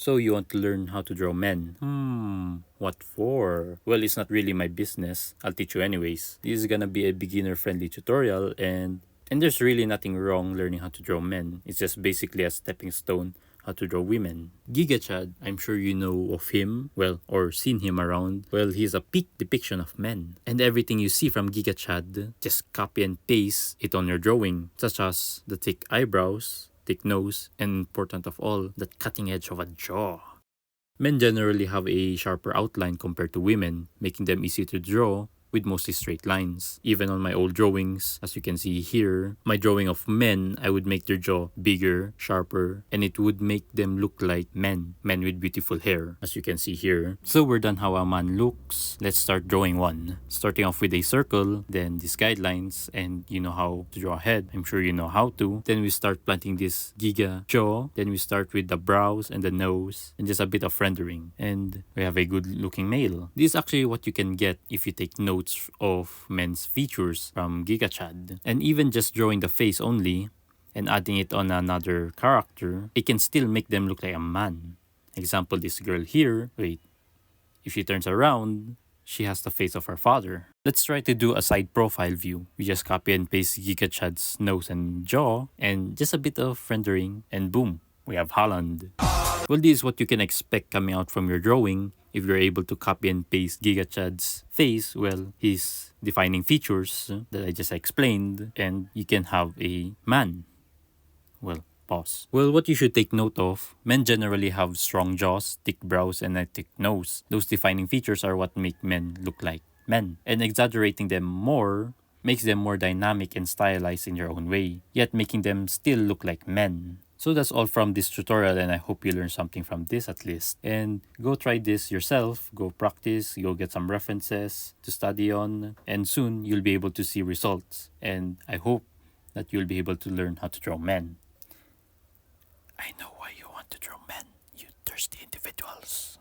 So you want to learn how to draw men? What for? Well, it's not really my business. I'll teach you anyways. This is gonna be a beginner-friendly tutorial and there's really nothing wrong learning how to draw men. It's just basically a stepping stone how to draw women. Giga Chad, I'm sure you know of him, well, or seen him around. Well, he's a peak depiction of men. And everything you see from Giga Chad, just copy and paste it on your drawing, such as the thick eyebrows, thick nose, and important of all, that cutting edge of a jaw. Men generally have a sharper outline compared to women, making them easy to draw with mostly straight lines. Even on my old drawings, as you can see here, my drawing of men, I would make their jaw bigger, sharper, and it would make them look like men with beautiful hair, as you can see here. So we're done how a man looks. Let's start drawing one. Starting off with a circle, then these guidelines, and you know how to draw a head. I'm sure you know how to. Then we start planting this giga jaw. Then we start with the brows and the nose, and just a bit of rendering. And we have a good looking male. This is actually what you can get if you take notes of men's features from GigaChad. And even just drawing the face only and adding it on another character, it can still make them look like a man. Example, this girl here, wait, if she turns around, she has the face of her father. Let's try to do a side profile view. We just copy and paste GigaChad's nose and jaw and just a bit of rendering and boom, we have Holland. Well, this is what you can expect coming out from your drawing if you're able to copy and paste GigaChad's face, well, his defining features that I just explained, and you can have a man. Well, pause. Well, what you should take note of, men generally have strong jaws, thick brows, and a thick nose. Those defining features are what make men look like men. And exaggerating them more makes them more dynamic and stylized in their own way, yet making them still look like men. So that's all from this tutorial, and I hope you learned something from this at least. And go try this yourself, go practice, go get some references to study on, and soon you'll be able to see results. And I hope that you'll be able to learn how to draw men. I know why you want to draw men, you thirsty individuals.